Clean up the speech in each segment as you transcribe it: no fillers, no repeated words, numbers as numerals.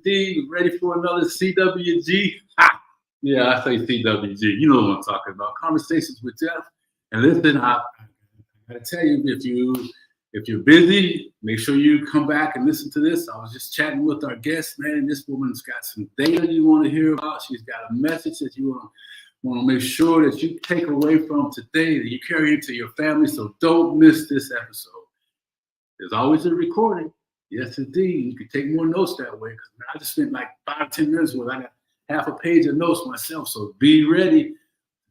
D, ready for another CWG? Ha! Yeah, I say CWG. You know what I'm talking about. Conversations with Jeff. And listen, I gotta tell you, if you're busy, make sure you come back and listen to this. I was just chatting with our guest, man. This woman's got some data you want to hear about. She's got a message that you want to make sure that you take away from today, that you carry into your family. So don't miss this episode. There's always a recording. Yes, indeed. You can take more notes that way, because I just spent like 5-10 minutes with it. I got half a page of notes myself. So be ready.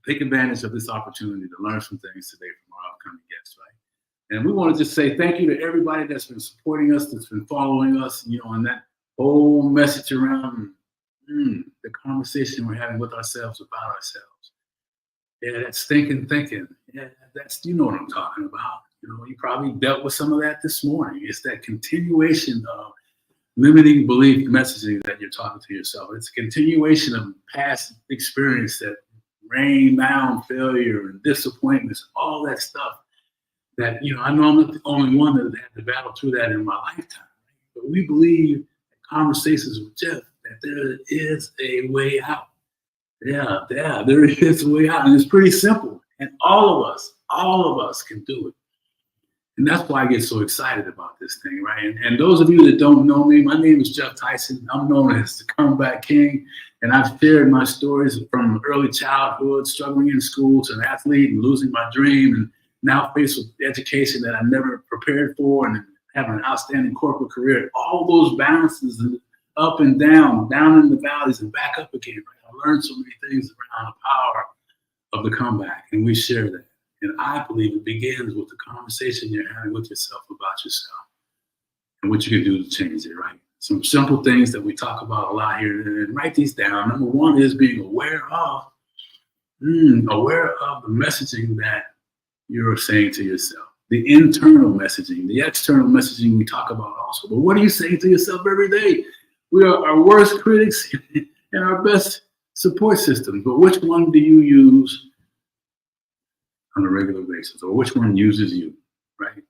Take advantage of this opportunity to learn some things today from our upcoming guests, right? And we want to just say thank you to everybody that's been supporting us, that's been following us, and that whole message around the conversation we're having with ourselves about ourselves. Yeah, that's thinking. Yeah, that's, you know what I'm talking about. You probably dealt with some of that this morning. It's that continuation of limiting belief messaging that you're talking to yourself. It's a continuation of past experience that rain down failure and disappointments, all that stuff that, I know I'm not the only one that had to battle through that in my lifetime. Right? But we believe in Conversations with Jeff that there is a way out. Yeah, there is a way out. And it's pretty simple. And all of us can do it. And that's why I get so excited about this thing, right? And those of you that don't know me, my name is Jeff Tyson. I'm known as the Comeback King. And I've shared my stories from early childhood, struggling in school, to an athlete and losing my dream, and now faced with education that I never prepared for, and having an outstanding corporate career. All those balances, up and down in the valleys and back up again. Right? I learned so many things around the power of the comeback, and we share that. And I believe it begins with the conversation you're having with yourself about yourself and what you can do to change it, right? Some simple things that we talk about a lot here, and write these down. Number one is being aware of the messaging that you're saying to yourself. The internal messaging, the external messaging we talk about also. But what are you saying to yourself every day? We are our worst critics and our best support system. But which one do you use on a regular basis, or which one uses you, right?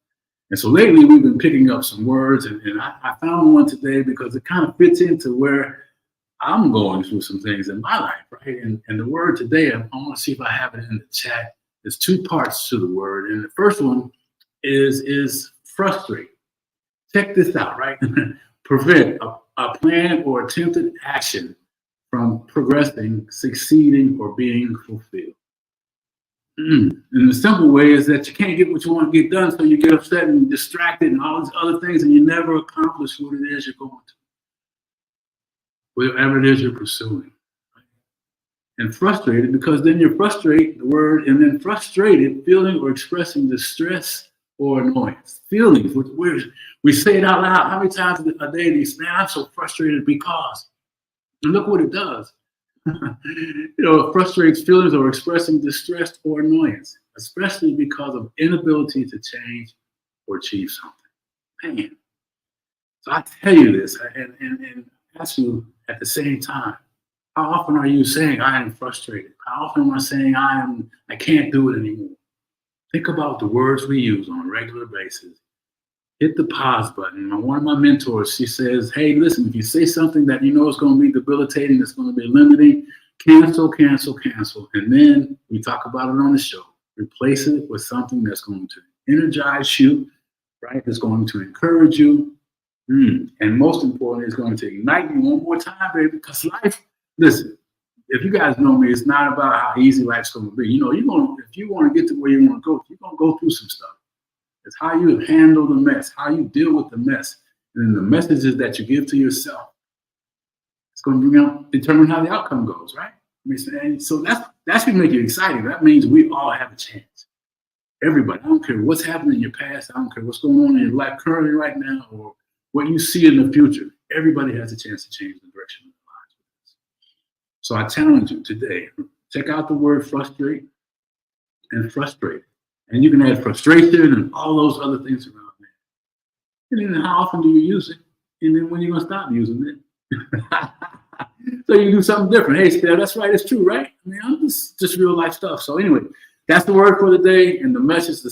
And so lately we've been picking up some words, and I found one today because it kind of fits into where I'm going through some things in my life, right? And the word today, I want to see if I have it in the chat. There's two parts to the word, and the first one is frustrate. Check this out, right? Prevent a planned or attempted action from progressing, succeeding, or being fulfilled. And the simple way is that you can't get what you want to get done, so you get upset and distracted and all these other things, and you never accomplish what it is you're going to. Whatever it is you're pursuing. And frustrated, because then you're frustrated, the word, and then frustrated, feeling or expressing distress or annoyance. Feelings, we say it out loud. How many times a day do you say, man, I'm so frustrated because? And look what it does. It frustrates feelings or expressing distress or annoyance, especially because of inability to change or achieve something. Man. So I tell you this and ask you at the same time, how often are you saying I am frustrated? How often am I saying I can't do it anymore? Think about the words we use on a regular basis. Hit the pause button. One of my mentors, she says, hey, listen, if you say something that you know is going to be debilitating, it's going to be limiting, cancel. And then we talk about it on the show. Replace it with something that's going to energize you, right? That's going to encourage you. And most importantly, it's going to ignite you one more time, baby, because life, listen, if you guys know me, it's not about how easy life's going to be. If you want to get to where you want to go, you're going to go through some stuff. It's how you handle the mess, how you deal with the mess, and then the messages that you give to yourself. It's going to determine how the outcome goes, right? So that's going to make you exciting. That means we all have a chance. Everybody. I don't care what's happening in your past. I don't care what's going on in your life currently right now, or what you see in the future. Everybody has a chance to change the direction of their lives. So I challenge you today, check out the word frustrate and frustrate. And you can add frustration and all those other things around there. And then how often do you use it? And then when are you going to stop using it? So you do something different. Hey, Steph, that's right. It's true, right? I'm just real life stuff. So anyway, that's the word for the day. And the message, the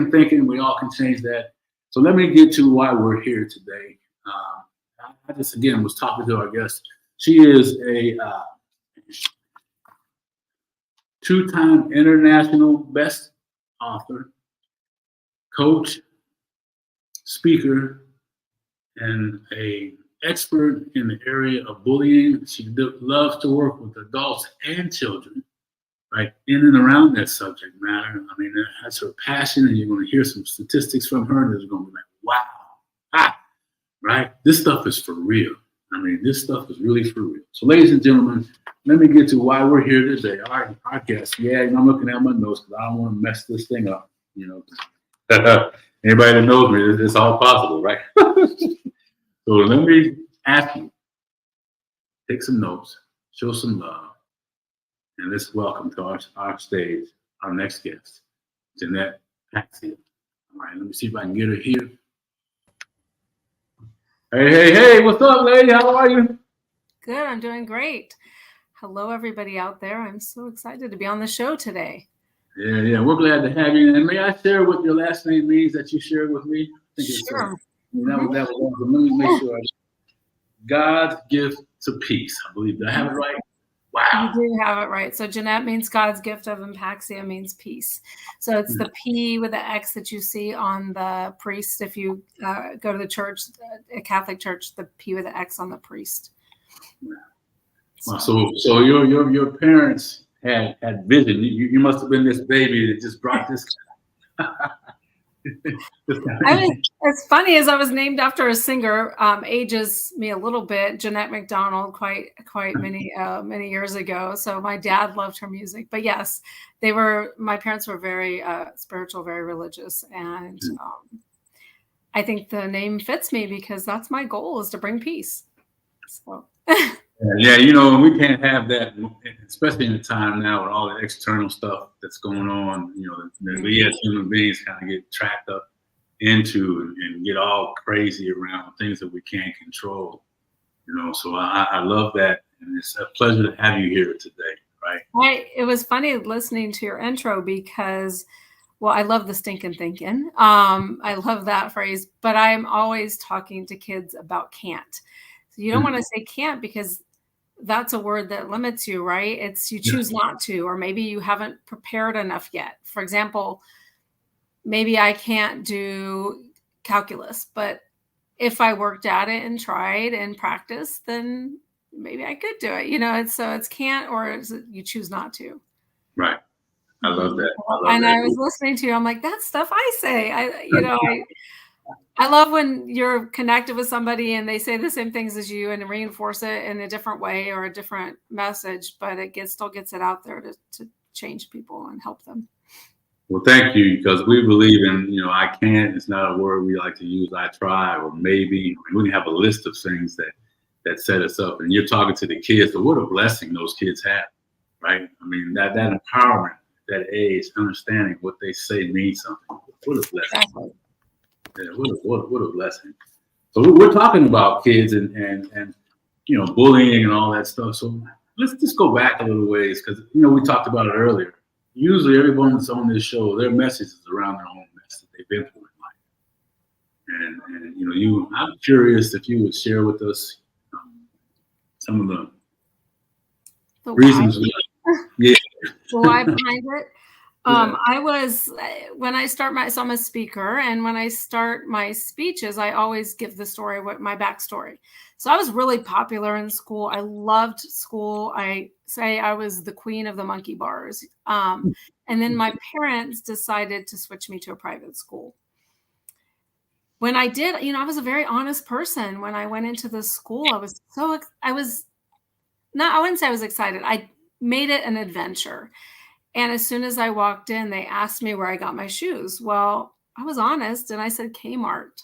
thinking, we all can change that. So let me get to why we're here today. I just, again, was talking to our guest. She is a 2-time international best author, coach, speaker, and a expert in the area of bullying. She loves to work with adults and children, right, in and around that subject matter. I mean, that's her passion, and you're going to hear some statistics from her that's going to be like, wow, right? This stuff is for real. I mean, this stuff is really for real. So, ladies and gentlemen, let me get to why we're here today. Our guest, yeah, I'm looking at my notes because I don't want to mess this thing up, you know. Anybody that knows me, it's all possible, right? So let me ask you, take some notes, show some love, and let's welcome to our stage our next guest, Jeannette Paxia. All right, let me see if I can get her here. Hey, what's up, lady? How are you? Good, I'm doing great. Hello, everybody out there. I'm so excited to be on the show today. Yeah, we're glad to have you. And may I share what your last name means that you shared with me? I think sure. That was awesome. Let me make sure. God's gift to peace. I believe. Did I have it right? Wow. You do have it right. So Jeannette means God's gift of, and Paxia means peace. So it's the P with the X that you see on the priest. If you go to the church, a Catholic church, the P with the X on the priest. Wow. So your parents had vision. You must have been this baby that just brought this. It's funny, as I was named after a singer, ages me a little bit, Jeanette MacDonald, quite many years ago. So my dad loved her music, but yes, my parents were very spiritual, very religious, and I think the name fits me because that's my goal, is to bring peace. So. Yeah, you know, we can't have that, especially in a time now with all the external stuff that's going on. You know, that we as human beings kind of get trapped up into and get all crazy around things that we can't control. You know, so I love that, and it's a pleasure to have you here today. Right? It was funny listening to your intro because, well, I love the stinking thinking. I love that phrase, but I'm always talking to kids about can't. So you don't want to say can't because that's a word that limits you, right? It's you choose not to, or maybe you haven't prepared enough yet. For example, maybe I can't do calculus, but if I worked at it and tried and practiced, then maybe I could do it. You know, it's can't, or is it you choose not to. Right. I love that. I was listening to you. I'm like, that's stuff I say. I love when you're connected with somebody and they say the same things as you and reinforce it in a different way or a different message, but it still gets it out there to change people and help them. Well, thank you, because we believe in, you know, I can't. It's not a word we like to use. I try, or maybe. We can have a list of things that set us up. And you're talking to the kids, so what a blessing those kids have, right? I mean, that empowerment, that age, understanding what they say means something. What a blessing. Exactly. Yeah, what a blessing. So we're talking about kids and you know, bullying and all that stuff. So let's just go back a little ways, because, you know, we talked about it earlier. Usually everyone that's on this show, their message is around their own mess that they've been through in life. And you know, I'm curious if you would share with us some of the reasons. Yeah. The why behind it. I'm a speaker, and when I start my speeches, I always give the story, what my backstory. So I was really popular in school. I loved school. I say I was the queen of the monkey bars. And then my parents decided to switch me to a private school. When I did, you know, I was a very honest person. When I went into the school, I wouldn't say I was excited. I made it an adventure. And as soon as I walked in, they asked me where I got my shoes. Well, I was honest, and I said Kmart.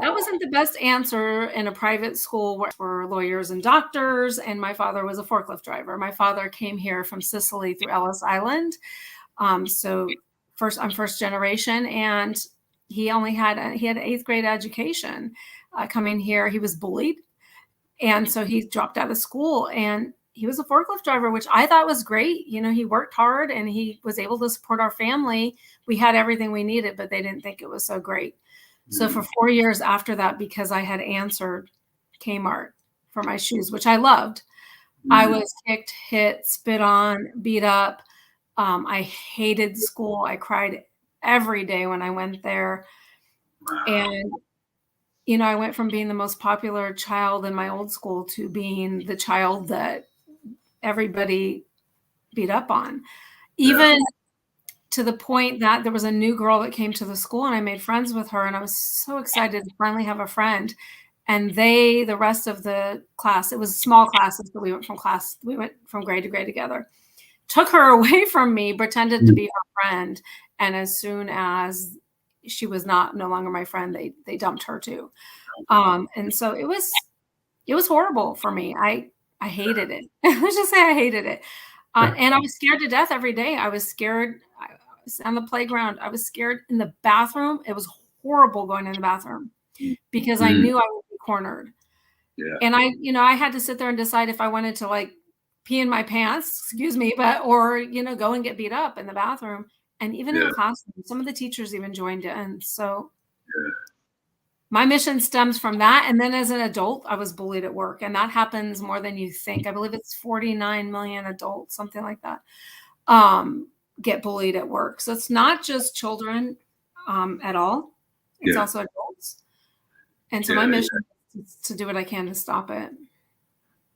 That wasn't the best answer in a private school for lawyers and doctors, and my father was a forklift driver. My father came here from Sicily through Ellis Island. So I'm first generation, and he had an 8th grade education. Coming here, he was bullied, and so he dropped out of school, and he was a forklift driver, which I thought was great. You know, he worked hard and he was able to support our family. We had everything we needed, but they didn't think it was so great. So for 4 years after that, because I had answered Kmart for my shoes, which I loved. I was kicked, hit, spit on, beat up. I hated school. I cried every day when I went there. And, I went from being the most popular child in my old school to being the child that everybody beat up on. Even to the point that there was a new girl that came to the school and I made friends with her. And I was so excited to finally have a friend. And the rest of the class, it was small classes, but we went from grade to grade together, took her away from me, pretended to be her friend. And as soon as she was no longer my friend, they dumped her too. And so it was horrible for me. I hated it. Let's just say I hated it. And I was scared to death every day. I was scared on the playground. I was scared in the bathroom. It was horrible going in the bathroom because I knew I would be cornered. Yeah. And I had to sit there and decide if I wanted to like pee in my pants, excuse me, or go and get beat up in the bathroom. And even in the classroom, some of the teachers even joined in. So my mission stems from that. And then as an adult, I was bullied at work. And that happens more than you think. I believe it's 49 million adults, something like that, get bullied at work. So it's not just children at all. It's also adults. And so my mission is to do what I can to stop it.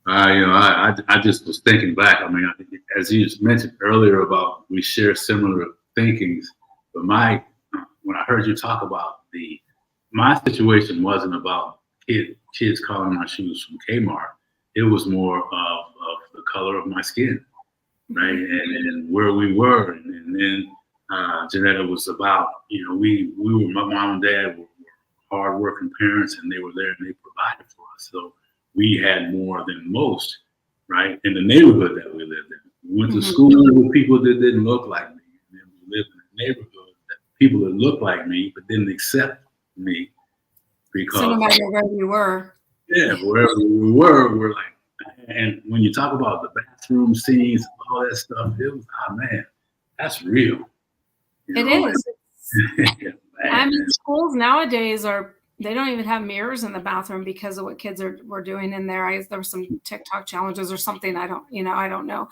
I just was thinking back. I mean, as you just mentioned earlier about we share similar thinkings, but when I heard you talk about my situation wasn't about kids calling my shoes from Kmart. It was more of the color of my skin, right? And where we were. And then Jeannette, was about, we were, my mom and dad were hardworking parents, and they were there and they provided for us. So we had more than most, right? In the neighborhood that we lived in. We went to school with people that didn't look like me. And then we lived in a neighborhood that people that looked like me but didn't accept me because so no matter where you were. Yeah, wherever we were, we're like, and when you talk about the bathroom scenes, all that stuff, it was, oh man, that's real. It is. I mean, schools nowadays they don't even have mirrors in the bathroom because of what kids were doing in there. There were some TikTok challenges or something. I don't know.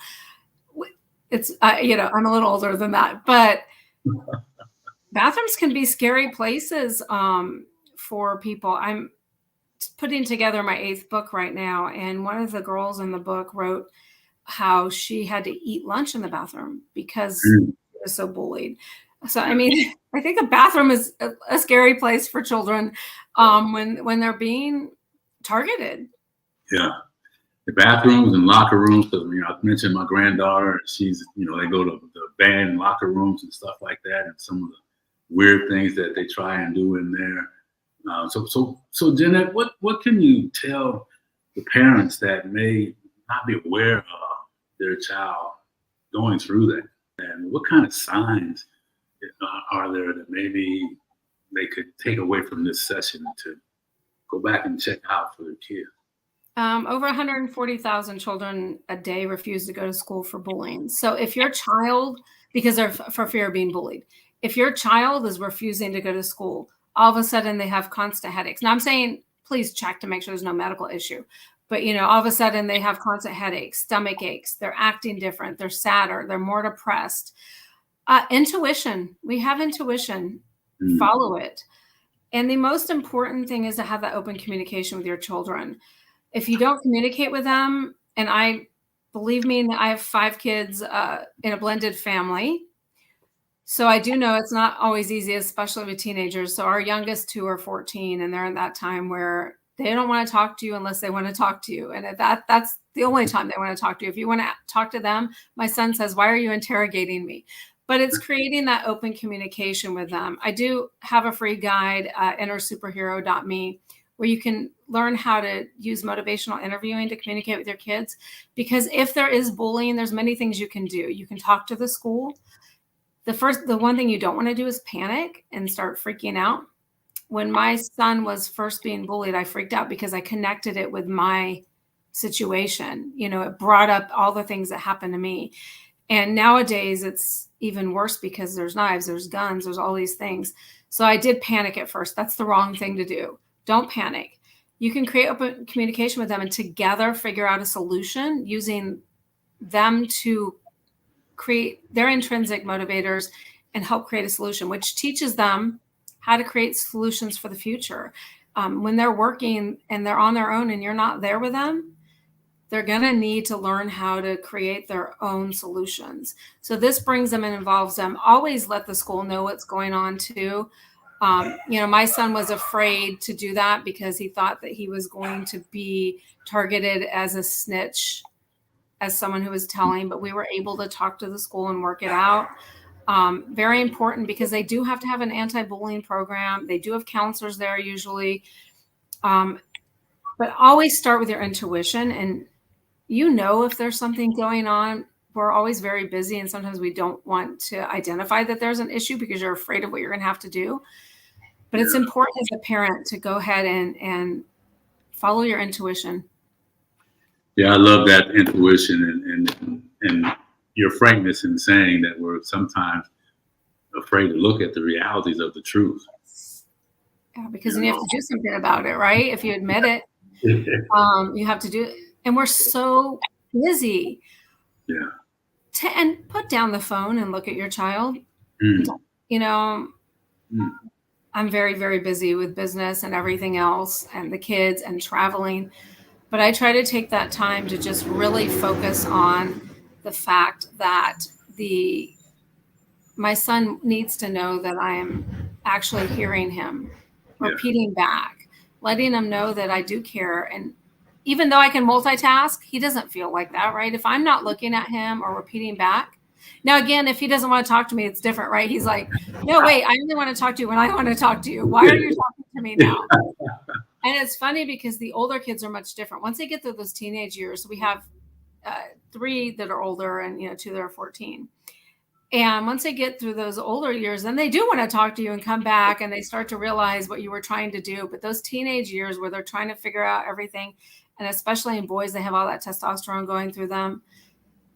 It's, I'm a little older than that, but bathrooms can be scary places for people. I'm putting together my 8th book right now. And one of the girls in the book wrote how she had to eat lunch in the bathroom because she was so bullied. So, I mean, I think a bathroom is a scary place for children when they're being targeted. Yeah. The bathrooms and locker rooms. So, I mentioned my granddaughter. She's, they go to the band locker rooms and stuff like that, and some of the weird things that they try and do in there. So Jeannette, what can you tell the parents that may not be aware of their child going through that, and what kind of signs are there that maybe they could take away from this session to go back and check out for their kids? Over 140,000 children a day refuse to go to school for bullying. So if your child, because they're for fear of being bullied, if your child is refusing to go to school, all of a sudden they have constant headaches. Now I'm saying, please check to make sure there's no medical issue. But, all of a sudden they have constant headaches, stomach aches, they're acting different, they're sadder, they're more depressed. Intuition, we have intuition, follow it. And the most important thing is to have that open communication with your children. If you don't communicate with them, and believe me, I have 5 kids in a blended family. So I do know it's not always easy, especially with teenagers. So our youngest 2 are 14, and they're in that time where they don't want to talk to you unless they want to talk to you. And that's the only time they want to talk to you. If you want to talk to them, my son says, "Why are you interrogating me?" But it's creating that open communication with them. I do have a free guide at innersuperhero.me where you can learn how to use motivational interviewing to communicate with your kids. Because if there is bullying, there's many things you can do. You can talk to the school. The one thing you don't want to do is panic and start freaking out. When my son was first being bullied, I freaked out because I connected it with my situation. It brought up all the things that happened to me. And nowadays it's even worse because there's knives, there's guns, there's all these things. So I did panic at first. That's the wrong thing to do. Don't panic. you can create open communication with them and together figure out a solution using them to create their intrinsic motivators and help create a solution, which teaches them how to create solutions for the future. When they're working and they're on their own and you're not there with them, they're going to need to learn how to create their own solutions. So this brings them and involves them. Always let the school know what's going on too. My son was afraid to do that because he thought that he was going to be targeted as a snitch, as someone who was telling, but we were able to talk to the school and work it out. Very important because they do have to have an anti-bullying program. They do have counselors there usually. But always start with your intuition, and if there's something going on. We're always very busy, and sometimes we don't want to identify that there's an issue because you're afraid of what you're going to have to do. But it's important as a parent to go ahead and follow your intuition. Yeah, I love that intuition and your frankness in saying that we're sometimes afraid to look at the realities of the truth. Yeah, because then you have to do something about it, right? If you admit it, you have to do it. And we're so busy. Yeah. And put down the phone and look at your child. I'm very, very busy with business and everything else and the kids and traveling. But I try to take that time to just really focus on the fact that my son needs to know that I am actually hearing him, repeating back, letting him know that I do care. And even though I can multitask, he doesn't feel like that, right? If I'm not looking at him or repeating back. Now, again, if he doesn't want to talk to me, it's different, right? He's like, no, wait, I only want to talk to you when I want to talk to you. Why are you talking to me now? And it's funny because the older kids are much different. Once they get through those teenage years, we have 3 that are older and 2 that are 14. And once they get through those older years, then they do want to talk to you and come back and they start to realize what you were trying to do. But those teenage years where they're trying to figure out everything, and especially in boys, they have all that testosterone going through them.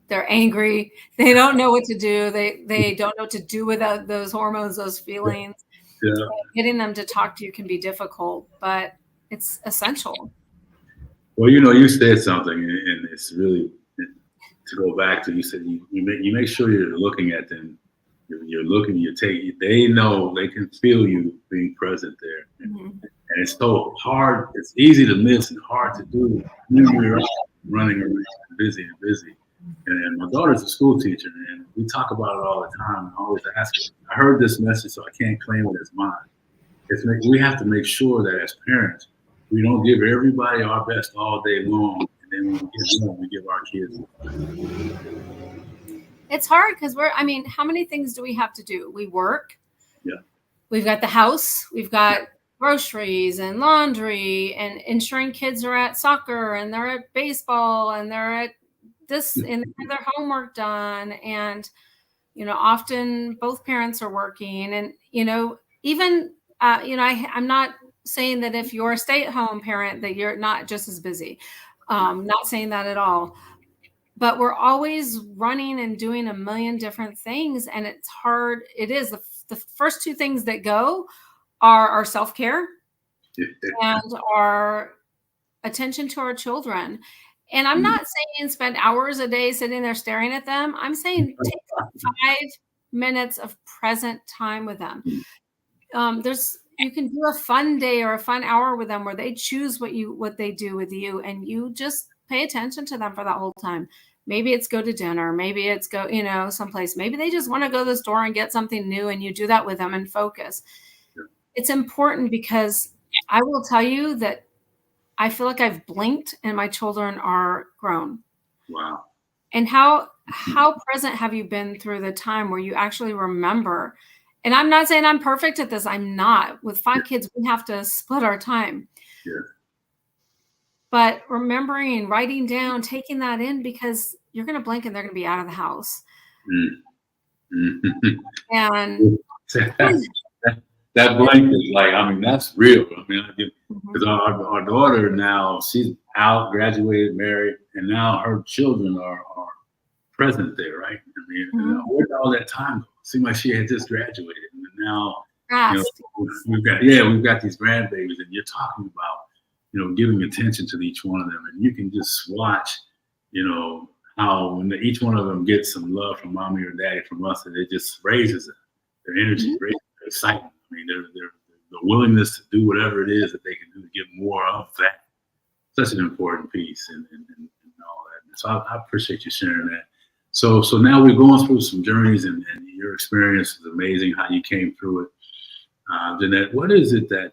They're angry. They don't know what to do. They don't know what to do with those hormones, those feelings. Yeah. Getting them to talk to you can be difficult, but it's essential. Well, you said something, and it's really to go back to. You said you make sure you're looking at them. You're looking. They know, they can feel you being present there, and it's so hard. It's easy to miss and hard to do. You're running around, busy. And my daughter's a school teacher, and we talk about it all the time. I always ask her, I heard this message, so I can't claim it as mine. We have to make sure that as parents, we don't give everybody our best all day long, and then when we get home, we give our kids. It's hard because how many things do we have to do? We work. Yeah. We've got the house. We've got groceries and laundry and ensuring kids are at soccer and they're at baseball and they're at this and their homework done. And, often both parents are working and, even, I'm not saying that if you're a stay-at-home parent that you're not just as busy. Not saying that at all, but we're always running and doing a million different things. And it's hard. It is the first 2 things that go are our self-care and our attention to our children. And I'm not saying spend hours a day sitting there staring at them. I'm saying take 5 minutes of present time with them. You can do a fun day or a fun hour with them where they choose what they do with you, and you just pay attention to them for that whole time. Maybe it's go to dinner, maybe it's go, someplace. Maybe they just want to go to the store and get something new, and you do that with them and focus. It's important because I will tell you that I feel like I've blinked and my children are grown. Wow. And how present have you been through the time where you actually remember? And I'm not saying I'm perfect at this. I'm not. With 5 kids, we have to split our time. Yeah. But remembering, writing down, taking that in, because you're going to blink and they're going to be out of the house. And that blank is like, that's real. Because our daughter now, she's out, graduated, married, and now her children are present there, right? Where did all that time go? Seemed like she had just graduated, and now we've got these grandbabies, and you're talking about giving attention to each one of them. And you can just watch, how when each one of them gets some love from mommy or daddy from us, and it just raises their energy, raises their excitement. I mean, the willingness to do whatever it is that they can do to get more of that. Such an important piece and all that. So I appreciate you sharing that. So now we're going through some journeys, and your experience is amazing, how you came through it. Jeannette, what is it that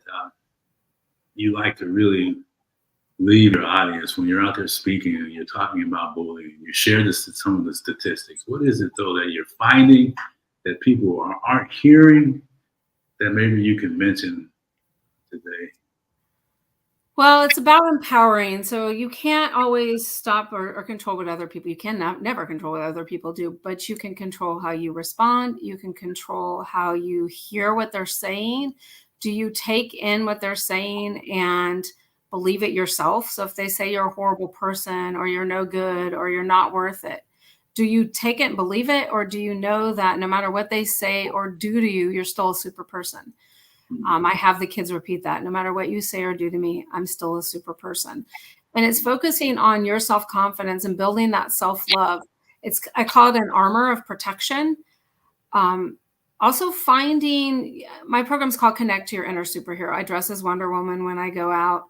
you like to really leave your audience when you're out there speaking and you're talking about bullying? You share some of the statistics. What is it, though, that you're finding that people aren't hearing that maybe you can mention today? Well, it's about empowering. So you can't always stop or control what other people, you can never control what other people do, but you can control how you respond. You can control how you hear what they're saying. Do you take in what they're saying and believe it yourself? So if they say you're a horrible person, or you're no good, or you're not worth it, do you take it and believe it? Or do you know that no matter what they say or do to you, you're still a super person? I have the kids repeat that. No matter what you say or do to me, I'm still a super person. And it's focusing on your self-confidence and building that self-love. I call it an armor of protection. Also finding, my program's called Connect to Your Inner Superhero. I dress as Wonder Woman when I go out.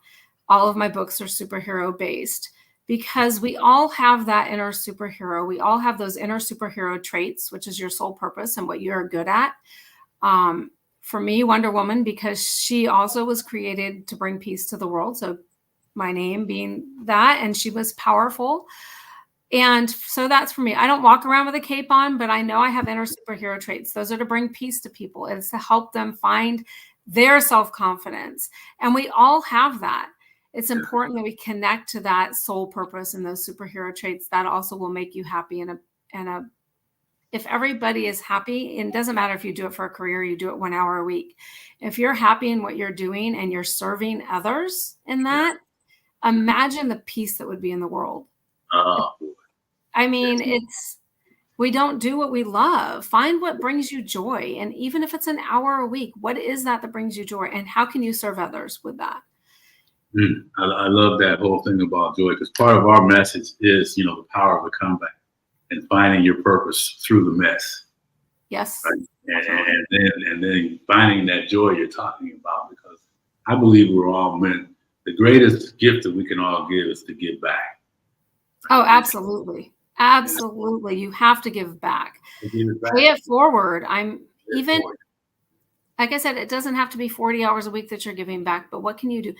All of my books are superhero based because we all have that inner superhero. We all have those inner superhero traits, which is your sole purpose and what you're good at. For me, Wonder Woman, because she also was created to bring peace to the world. So my name being that, and she was powerful. And so that's for me. I don't walk around with a cape on, but I know I have inner superhero traits. Those are to bring peace to people. It's to help them find their self-confidence. And we all have that. It's important that we connect to that soul purpose and those superhero traits. That also will make you happy if everybody is happy, it doesn't matter if you do it for a career, you do it 1 hour a week. If you're happy in what you're doing and you're serving others in that, imagine the peace that would be in the world. I mean, we don't do what we love. Find what brings you joy. And even if it's an hour a week, what is that brings you joy? And how can you serve others with that? I love that whole thing about joy, because part of our message is, the power of the comeback. And finding your purpose through the mess. Yes. Right? And then finding that joy you're talking about, because I believe we're all meant, the greatest gift that we can all give is to give back. Oh, absolutely. Absolutely. You have to give back. Pay it forward. Like I said, it doesn't have to be 40 hours a week that you're giving back, but what can you do?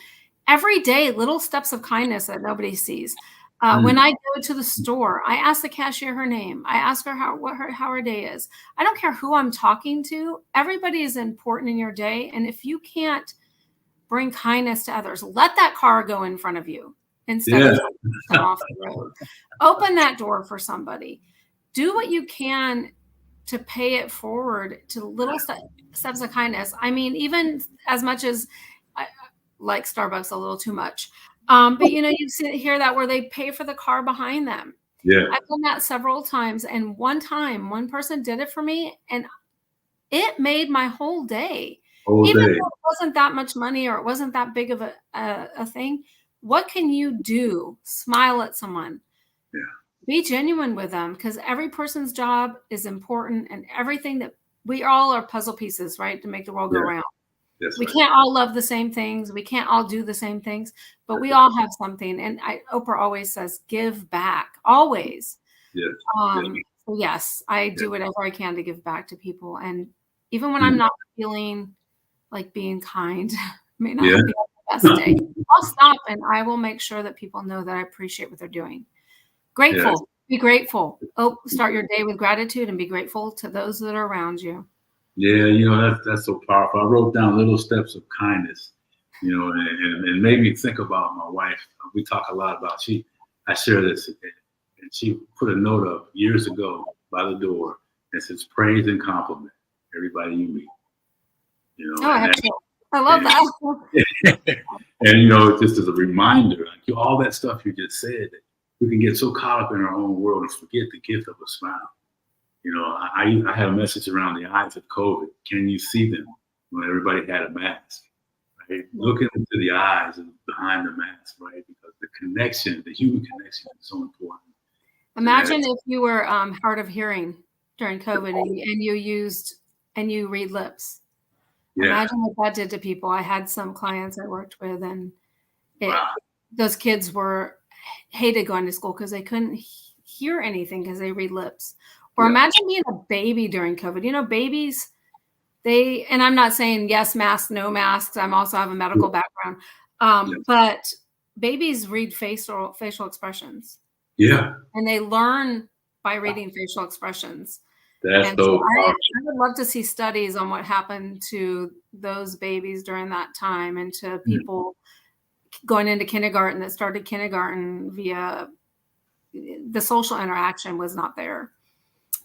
Every day, little steps of kindness that nobody sees. When I go to the store, I ask the cashier her name. I ask her how her day is. I don't care who I'm talking to. Everybody is important in your day. And if you can't bring kindness to others, let that car go in front of you instead of off the road. Open that door for somebody. Do what you can to pay it forward to little steps of kindness. I mean, even as much as I like Starbucks a little too much. But you hear that where they pay for the car behind them. Yeah. I've done that several times. And one time, one person did it for me and it made my whole day. Even though it wasn't that much money or it wasn't that big of a thing. What can you do? Smile at someone. Yeah. Be genuine with them, because every person's job is important, and everything that we all are puzzle pieces, right? To make the world go round. We can't all love the same things. We can't all do the same things, but we all have something. And Oprah always says, give back, always. Yes. So yes, I do whatever I can to give back to people. And even when I'm not feeling like being kind, may not be the best day, I'll stop and I will make sure that people know that I appreciate what they're doing. Grateful. Yes. Be grateful. Start your day with gratitude and be grateful to those that are around you. Yeah, that's so powerful. I wrote down little steps of kindness, and made me think about my wife. We talk a lot about, I share this, and she put a note up years ago by the door that says, praise and compliment everybody you meet. I love that. And, just as a reminder, like all that stuff you just said, that we can get so caught up in our own world and forget the gift of a smile. I had a message around the eyes of COVID. Can you see them? When everybody had a mask, right? Looking into the eyes and behind the mask, right? Because the connection, the human connection is so important. Imagine if you were hard of hearing during COVID and you read lips. Yeah. Imagine what that did to people. I had some clients I worked with, and those kids hated going to school because they couldn't hear anything because they read lips. Or imagine being a baby during COVID. You know, babies, and I'm not saying yes masks, no masks. I'm also have a medical background. But babies read facial expressions. Yeah. And they learn by reading facial expressions. That's so I would love to see studies on what happened to those babies during that time, and to people going into kindergarten that started kindergarten via the social interaction was not there.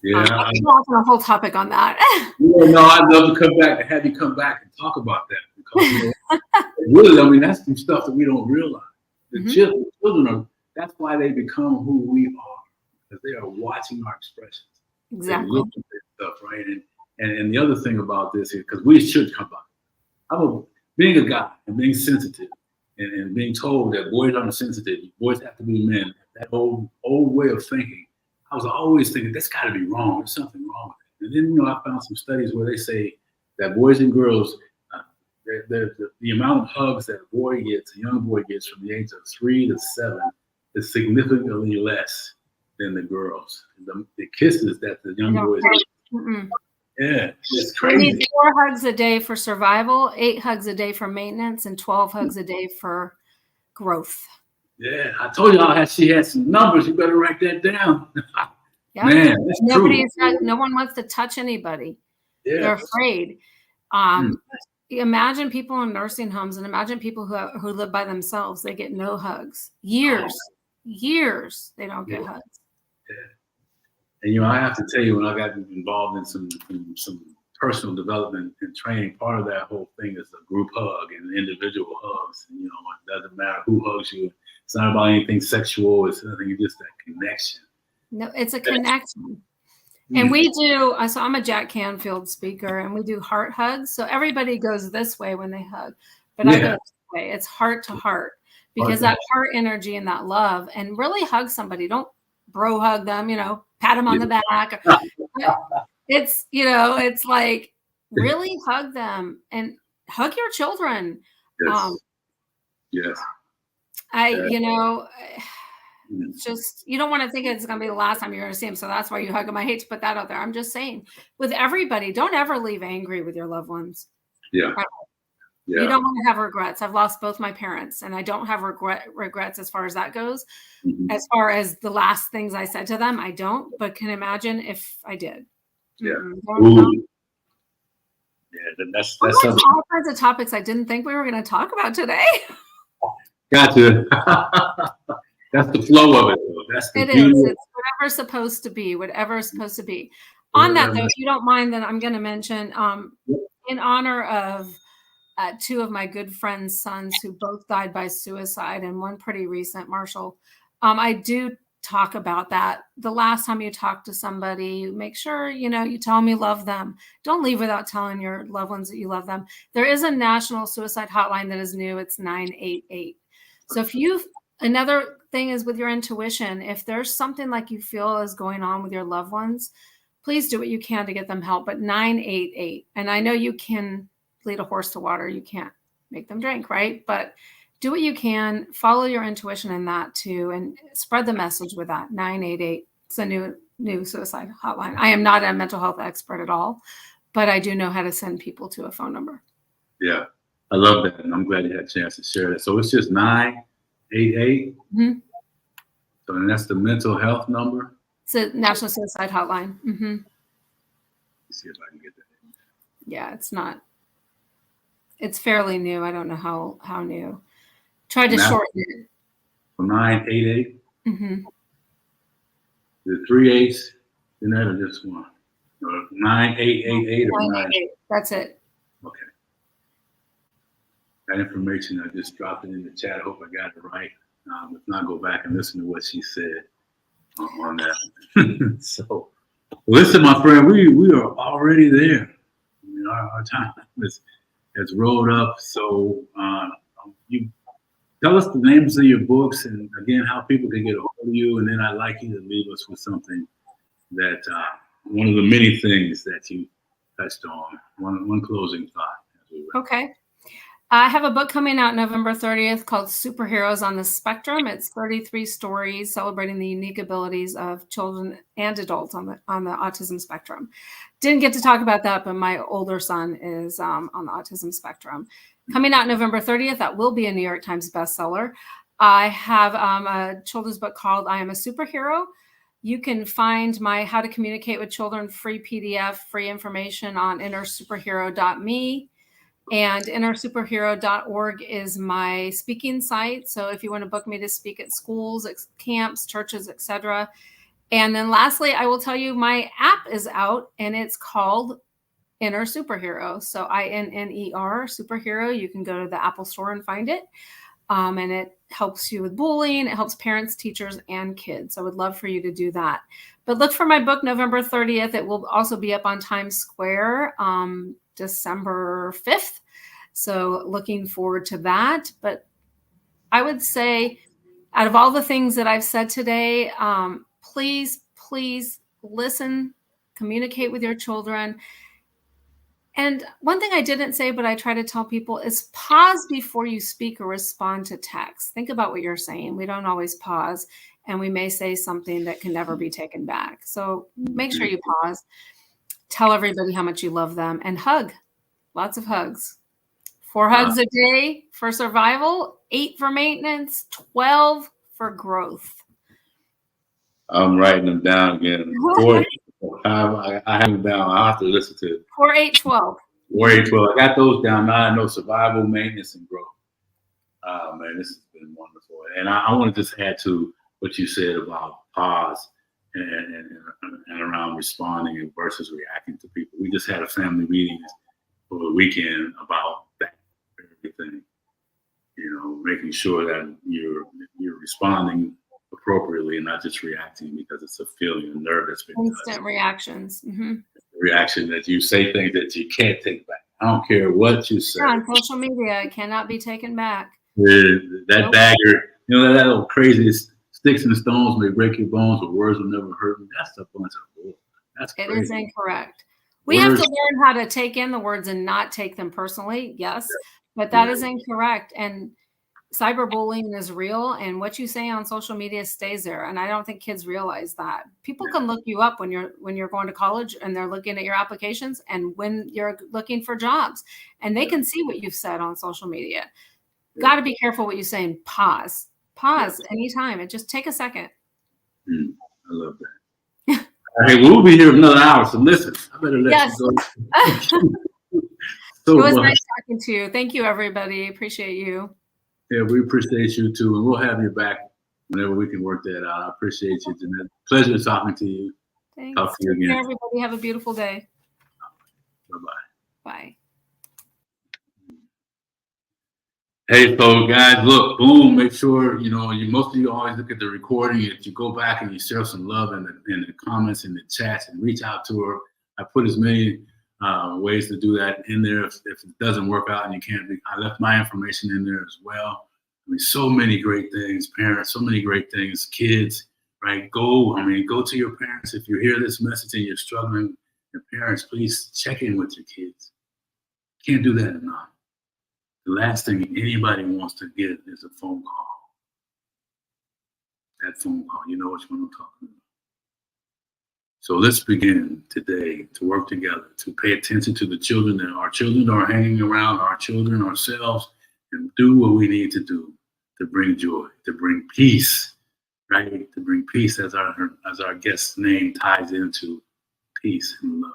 Yeah. I'm a whole topic on that. Yeah, no, I'd love to come back and have you come back and talk about that, because really, I mean, that's some stuff that we don't realize. The children that's why they become who we are, because they are watching our expressions. Exactly. They look at this stuff, right? And the other thing about this is, because we should come back. Being a guy and being sensitive and being told that boys aren't sensitive, boys have to be men, that old way of thinking, I was always thinking, that's got to be wrong. There's something wrong with it. And then, I found some studies where they say that boys and girls, the amount of hugs that a young boy gets from the age of 3 to 7 is significantly less than the girls. The kisses that the young boys get. Yeah, it's crazy. We need 4 hugs a day for survival, 8 hugs a day for maintenance, and 12 hugs a day for growth. Yeah, I told you she had some numbers. You better write that down. Yeah. Man, that's true. No one wants to touch anybody. Yeah. They're afraid. Imagine people in nursing homes, and imagine people who live by themselves. They get no hugs. Years they don't get hugs. Yeah. And I have to tell you, when I got involved in some personal development and training, part of that whole thing is a group hug and individual hugs. And, it doesn't matter who hugs you. It's not about anything sexual. It's nothing. It's just that connection. No, it's a connection. And we do, so I'm a Jack Canfield speaker, and we do heart hugs. So everybody goes this way when they hug, but I go this way. It's heart to heart, because that heart energy and that love, and really hug somebody. Don't bro hug them, pat them on the back. It's, it's like really hug them and hug your children. Yes. It's just, you don't want to think it's going to be the last time you're going to see them. So that's why you hug them. I hate to put that out there. I'm just saying, with everybody, don't ever leave angry with your loved ones. Yeah. You don't want to have regrets. I've lost both my parents, and I don't have regrets as far as that goes. As far as the last things I said to them, I don't, but can imagine if I did. Yeah. That's all kinds of topics I didn't think we were going to talk about today. Gotcha. That's the flow of it, though. That's the beauty. It's whatever's supposed to be. On that, though, if you don't mind, then I'm going to mention, in honor of 2 of my good friends' sons who both died by suicide, and one pretty recent, Marshall, I do talk about that. The last time you talk to somebody, make sure, you tell them you love them. Don't leave without telling your loved ones that you love them. There is a national suicide hotline that is new. It's 988. So another thing is with your intuition, if there's something like you feel is going on with your loved ones, please do what you can to get them help. But 988, and I know you can lead a horse to water. You can't make them drink, right? But do what you can, follow your intuition in that too, and spread the message with that. 988. It's a new suicide hotline. I am not a mental health expert at all, but I do know how to send people to a phone number. Yeah, I love that, and I'm glad you had a chance to share that. So it's just 988. So and that's the mental health number. It's a national suicide hotline. Let's see if I can get that. Yeah, it's not. It's fairly new. I don't know how new. Tried to shorten it. 988. The 3 8s, then that or just one. 9888 or 988. That's it. Okay. That information, I just dropped it in the chat. I hope I got it right. If not, go back and listen to what she said on that. So, listen, my friend, we are already there. Our time has rolled up. So you tell us the names of your books and again how people can get a hold of you. And then I'd like you to leave us with something that one of the many things that you touched on. One closing thought. Okay. I have a book coming out November 30th called Superheroes on the Spectrum. It's 33 stories celebrating the unique abilities of children and adults on the autism spectrum. Didn't get to talk about that, but my older son is on the autism spectrum. Coming out November 30th, that will be a New York Times bestseller. I have a children's book called I Am a Superhero. You can find my How to Communicate with Children free PDF, free information on innersuperhero.me. And innersuperhero.org is my speaking site. So if you want to book me to speak at schools, camps, churches, etc. And then lastly, I will tell you my app is out and it's called Inner Superhero. So INNER Superhero. You can go to the Apple Store and find it. And it helps you with bullying. It helps parents, teachers, and kids. So I would love for you to do that. But look for my book November 30th. It will also be up on Times Square December 5th. So looking forward to that. But I would say out of all the things that I've said today, please listen, communicate with your children. And one thing I didn't say, but I try to tell people is pause before you speak or respond to text. Think about what you're saying. We don't always pause, and we may say something that can never be taken back. So make sure you pause. Tell everybody how much you love them and hug. Lots of hugs. 4 hugs a day for survival, 8 for maintenance, 12 for growth. I'm writing them down again. 4, I have them down. I'll have to listen to it. 4, 8, 12. 4, 8, 12. I got those down. Now I know survival, maintenance, and growth. Man, this has been wonderful. And I want to just add to what you said about pause and around responding versus reacting to people. We just had a family meeting over the weekend about that very thing. You know, making sure that you're responding appropriately and not just reacting because it's a feeling of nervous. Instant reactions. Mm-hmm. Reaction that you say things that you can't take back. I don't care what you say. Yeah, on social media, it cannot be taken back. That dagger, you know, that little crazy sticks and stones may break your bones, but words will never hurt me. That's a bunch of bull. That's crazy. It is incorrect. We have to learn how to take in the words and not take them personally. Yes, but that is incorrect. And cyberbullying is real, and what you say on social media stays there. And I don't think kids realize that. People can look you up when you're going to college and they're looking at your applications and when you're looking for jobs, and they can see what you've said on social media. Got to be careful what you say and pause anytime and just take a second. I love that. Hey, we'll be here another hour, so listen. I better let you go. It was nice talking to you. Thank you, everybody. Appreciate you. Yeah, we appreciate you too, and we'll have you back whenever we can work that out. I appreciate you, Jeannette. Pleasure talking to you. Thanks. Talk to you again. Everybody have a beautiful day. Bye-bye. Bye. Hey, so guys, look, boom, make sure, most of you always look at the recording. If you go back and you share some love in the comments, in the chats, and reach out to her. I put as many ways to do that in there. If it doesn't work out and you can't, I left my information in there as well. I mean, so many great things, parents, so many great things, kids, right? Go to your parents. If you hear this message and you're struggling, your parents, please check in with your kids. Can't do that enough. The last thing anybody wants to get is a phone call. That phone call, you know which one I'm talking about. So let's begin today to work together, to pay attention to the children that our children are hanging around, our children, ourselves, and do what we need to do to bring joy, to bring peace, right? To bring peace as our guest's name ties into peace and love.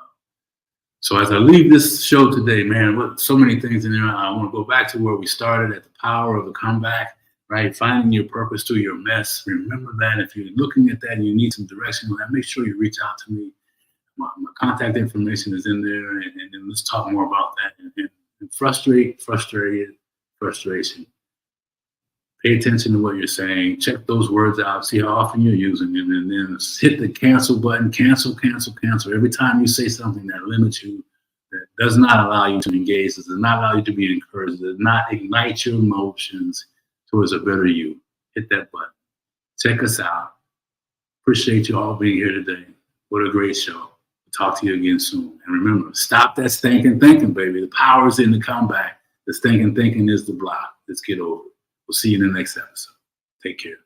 So as I leave this show today, man, with so many things in there, I want to go back to where we started at the power of the comeback, right? Finding your purpose through your mess. Remember that if you're looking at that and you need some direction on that, make sure you reach out to me. My contact information is in there, and let's talk more about that. And frustration. Pay attention to what you're saying. Check those words out. See how often you're using them, and then hit the cancel button. Cancel. Every time you say something that limits you, that does not allow you to engage, does not allow you to be encouraged, does not ignite your emotions towards a better you, hit that button. Check us out. Appreciate you all being here today. What a great show. Talk to you again soon. And remember, stop that stinking thinking, baby. The power is in the comeback. The stinking thinking is the block. Let's get over it. We'll see you in the next episode. Take care.